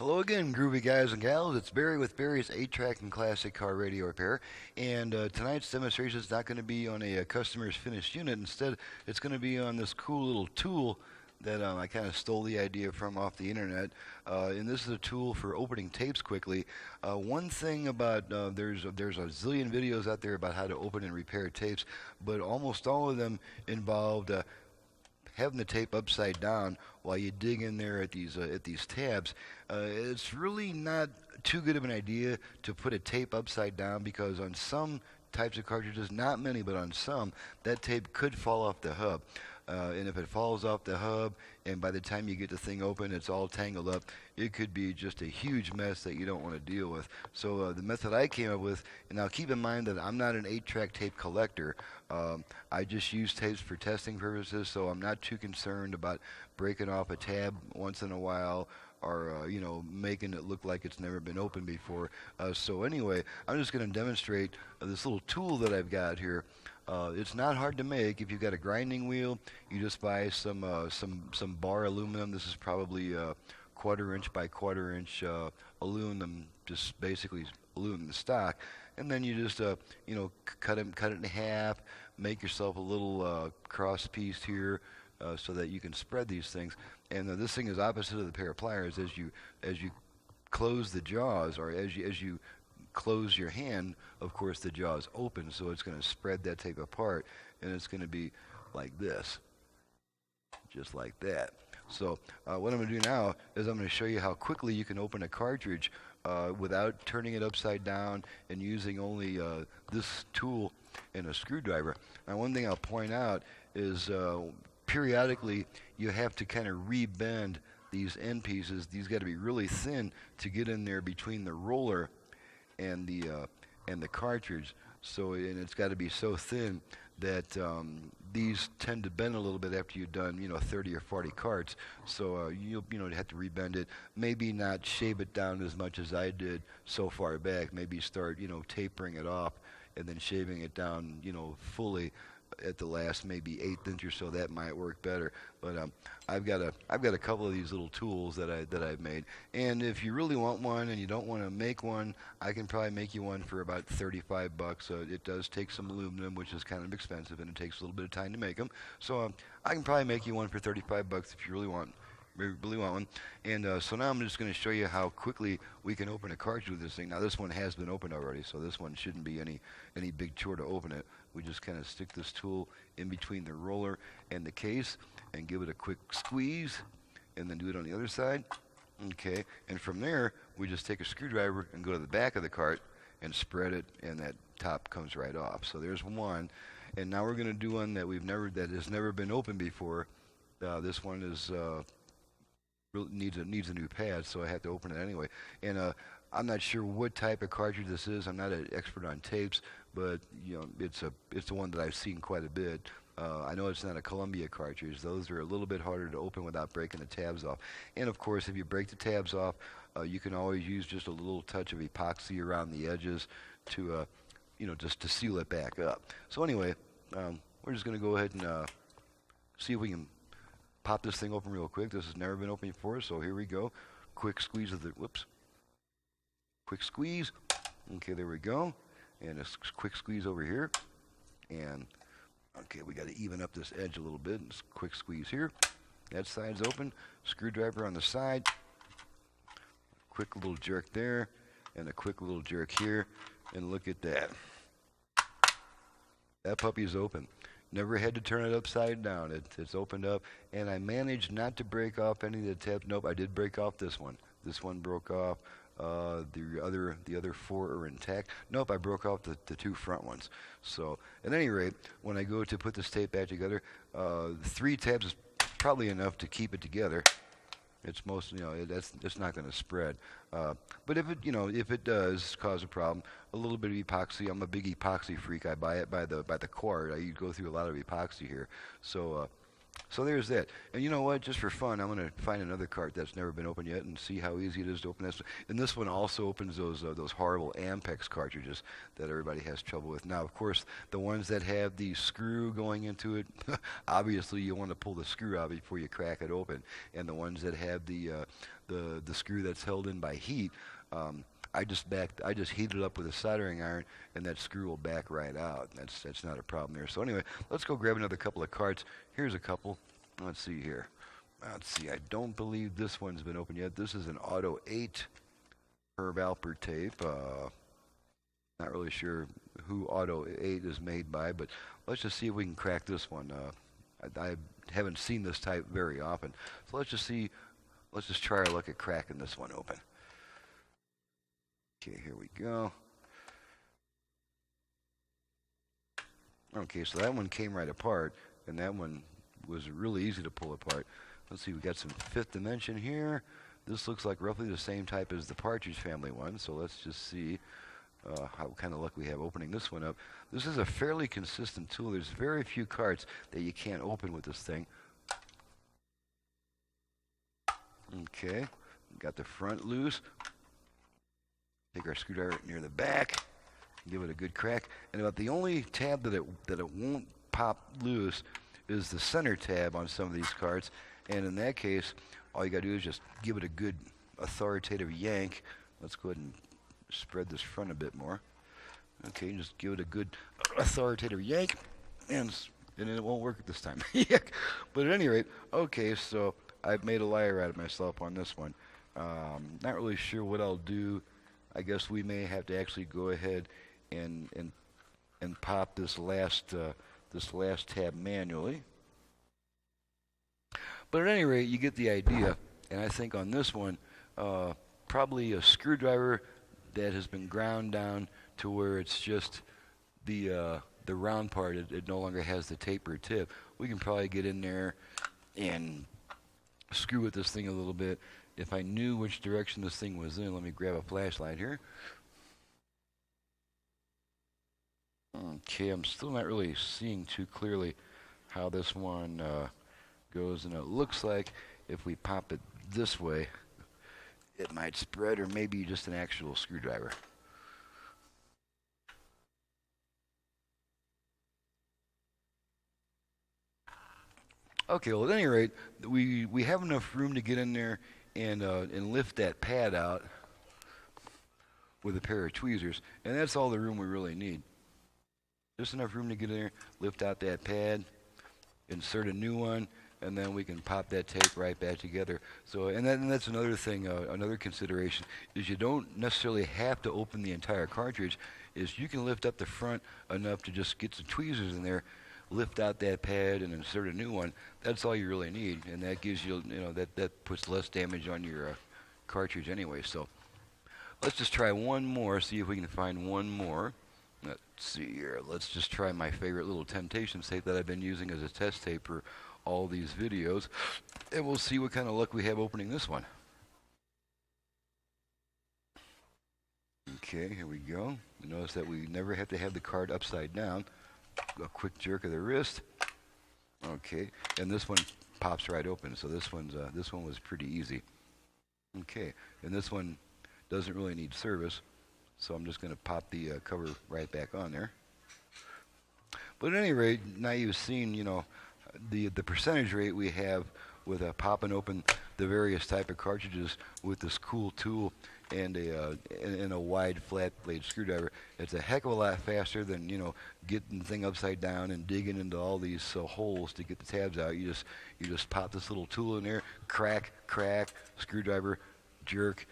Hello again, groovy guys and gals. It's Barry with Barry's 8-Track and Classic Car Radio Repair. And tonight's demonstration is not going to be on a customer's finished unit. Instead, it's going to be on this cool little tool that I kind of stole the idea from off the internet. And this is a tool for opening tapes quickly. One thing about there's a zillion videos out there about how to open and repair tapes, but almost all of them involved having the tape upside down while you dig in there at these tabs. It's really not too good of an idea to put a tape upside down because on some types of cartridges, not many, but on some, that tape could fall off the hub. And if it falls off the hub, and by the time you get the thing open, it's all tangled up, it could be just a huge mess that you don't want to deal with. So the method I came up with, and now keep in mind that I'm not an 8-track tape collector. I just use tapes for testing purposes, so I'm not too concerned about breaking off a tab once in a while or making it look like it's never been opened before. So anyway, I'm just going to demonstrate this little tool that I've got here. It's not hard to make. If you've got a grinding wheel, you just buy some bar aluminum. This is probably quarter-inch by quarter-inch aluminum, just basically aluminum stock, and then you just cut it in half, make yourself a little cross piece here, so that you can spread these things. And this thing is opposite of the pair of pliers. As you close the jaws, or as you close your hand, of course the jaws open, so it's going to spread that tape apart, and it's going to be like this, just like that. So what I'm going to do now is I'm going to show you how quickly you can open a cartridge without turning it upside down and using only this tool and a screwdriver. Now, one thing I'll point out is periodically you have to kind of re-bend these end pieces. These got to be really thin to get in there between the roller and the cartridge. So, and it's got to be so thin that these tend to bend a little bit after you've done 30 or 40 carts. So you'll have to rebend it. Maybe not shave it down as much as I did so far back. Maybe start tapering it off and then shaving it down fully at the last maybe 1/8 inch or so. That might work better. But I've got a couple of these little tools that I've made. And if you really want one and you don't want to make one, I can probably make you one for about 35 bucks. It does take some aluminum, which is kind of expensive, and it takes a little bit of time to make them. So I can probably make you one for 35 bucks if you really want one. And so now I'm just going to show you how quickly we can open a cartridge with this thing. Now this one has been opened already, so this one shouldn't be any big chore to open it. We just kind of stick this tool in between the roller and the case and give it a quick squeeze, and then do it on the other side. Okay, and from there we just take a screwdriver and go to the back of the cart and spread it, and that top comes right off. So there's one. And now we're going to do one that has never been opened before. This one is needs a new pad, so I have to open it anyway. And I'm not sure what type of cartridge this is. I'm not an expert on tapes, but it's the one that I've seen quite a bit. I know it's not a Columbia cartridge. Those are a little bit harder to open without breaking the tabs off. And of course, if you break the tabs off, you can always use just a little touch of epoxy around the edges to just to seal it back up. So anyway, we're just going to go ahead and see if we can pop this thing open real quick. This has never been opened before, so here we go. Quick squeeze of the, quick squeeze. Okay, there we go. And a quick squeeze over here. And, okay, we got to even up this edge a little bit. Quick squeeze here. That side's open. Screwdriver on the side. Quick little jerk there. And a quick little jerk here. And look at that. That puppy's open. Never had to turn it upside down. It's opened up, and I managed not to break off any of the tabs. Nope, I did break off this one. This one broke off. The other 4 are intact. Nope, I broke off the 2 front ones. So at any rate, when I go to put this tape back together, 3 tabs is probably enough to keep it together. It's it's not going to spread. But if it does cause a problem, a little bit of epoxy. I'm a big epoxy freak. I buy it by the quart. I go through a lot of epoxy here. So So there's that. And you know what? Just for fun, I'm going to find another cart that's never been opened yet and see how easy it is to open this. And this one also opens those horrible Ampex cartridges that everybody has trouble with. Now, of course, the ones that have the screw going into it, obviously you want to pull the screw out before you crack it open. And the ones that have the screw that's held in by heat, I just heat it up with a soldering iron, and that screw will back right out. That's not a problem there. So anyway, let's go grab another couple of carts. Here's a couple. Let's see here. Let's see. I don't believe this one's been opened yet. This is an Auto 8 Herb Alpert tape. Not really sure who Auto 8 is made by, but let's just see if we can crack this one. I haven't seen this type very often, so let's just see. Let's just try our luck at cracking this one open. Okay, here we go. Okay, so that one came right apart, and that one was really easy to pull apart. Let's see, we got some fifth dimension here. This looks like roughly the same type as the Partridge Family one, so let's just see how kind of luck we have opening this one up. This is a fairly consistent tool. There's very few carts that you can't open with this thing. Okay, got the front loose. Take our screwdriver near the back, give it a good crack. And about the only tab that it won't pop loose is the center tab on some of these carts. And in that case, all you got to do is just give it a good authoritative yank. Let's go ahead and spread this front a bit more. Okay, just give it a good authoritative yank, and it won't work this time. But at any rate, okay, so I've made a liar out of myself on this one. Not really sure what I'll do. I guess we may have to actually go ahead and pop this last tab manually. But at any rate, you get the idea. And I think on this one, probably a screwdriver that has been ground down to where it's just the round part. It no longer has the tapered tip. We can probably get in there and screw with this thing a little bit. If I knew which direction this thing was in, let me grab a flashlight here. Okay, I'm still not really seeing too clearly how this one goes, and it looks like if we pop it this way, it might spread, or maybe just an actual screwdriver. Okay, well, at any rate, we have enough room to get in there and lift that pad out with a pair of tweezers, and that's all the room we really need. Just enough room to get in there, lift out that pad, insert a new one, and then we can pop that tape right back together. So, and that's another thing, another consideration, is you don't necessarily have to open the entire cartridge. Is you can lift up the front enough to just get some tweezers in there, lift out that pad, and insert a new one. That's all you really need, and that gives you, that puts less damage on your cartridge anyway. So, let's just try one more, see if we can find one more. Let's see here. Let's just try my favorite little temptation tape that I've been using as a test tape for all these videos, and we'll see what kind of luck we have opening this one. Okay, here we go. Notice that we never have to have the card upside down. A quick jerk of the wrist. Okay, and this one pops right open. So this one was pretty easy. Okay, and this one doesn't really need service. So I'm just going to pop the cover right back on there. But at any rate, now you've seen, the percentage rate we have with popping open the various type of cartridges with this cool tool and a wide flat blade screwdriver. It's a heck of a lot faster than getting the thing upside down and digging into all these holes to get the tabs out. You just pop this little tool in there, crack, screwdriver, jerk,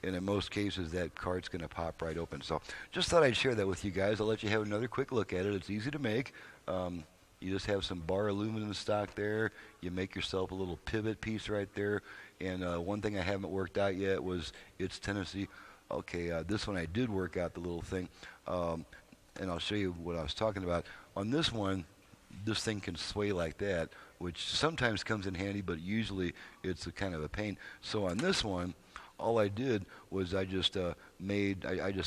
and in most cases that card's going to pop right open. So just thought I'd share that with you guys. I'll let you have another quick look at it. It's easy to make. You just have some bar aluminum stock there. You make yourself a little pivot piece right there. And one thing I haven't worked out yet was its tendency. Okay, this one I did work out the little thing. And I'll show you what I was talking about. On this one, this thing can sway like that, which sometimes comes in handy, but usually it's a kind of a pain. So on this one, all I did was I just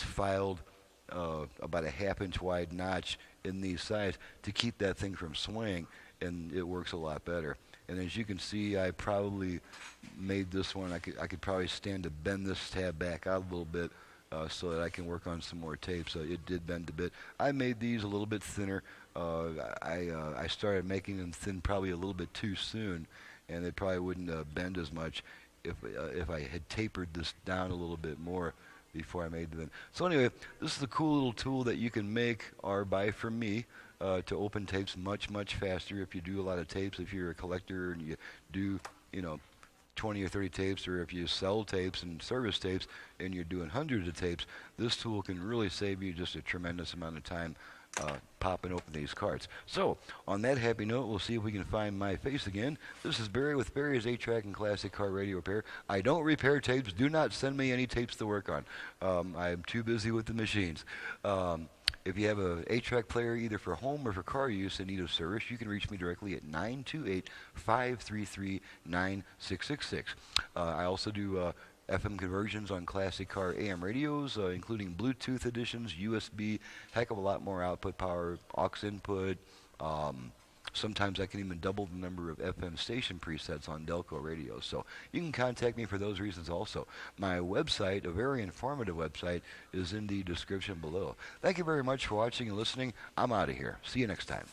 filed about a 1/2 inch wide notch in these sides to keep that thing from swaying, and it works a lot better. And as you can see, I probably made this one. I could probably stand to bend this tab back out a little bit so that I can work on some more tape. So it did bend a bit. I made these a little bit thinner. I started making them thin probably a little bit too soon, and they probably wouldn't bend as much if I had tapered this down a little bit more before I made them. So anyway, this is a cool little tool that you can make or buy from me to open tapes much faster if you do a lot of tapes. If you're a collector and you do, 20 or 30 tapes, or if you sell tapes and service tapes and you're doing hundreds of tapes, this tool can really save you just a tremendous amount of time popping open these carts. So, on that happy note, we'll see if we can find my face again. This is Barry with Barry's 8-Track and Classic Car Radio Repair. I don't repair tapes. Do not send me any tapes to work on. I'm too busy with the machines. If you have a 8-track player either for home or for car use in need of service, you can reach me directly at 928-533-9666. I also do FM conversions on classic car AM radios, including Bluetooth editions, USB, heck of a lot more output power, aux input. Sometimes I can even double the number of FM station presets on Delco radios. So you can contact me for those reasons also. My website, a very informative website, is in the description below. Thank you very much for watching and listening. I'm out of here. See you next time.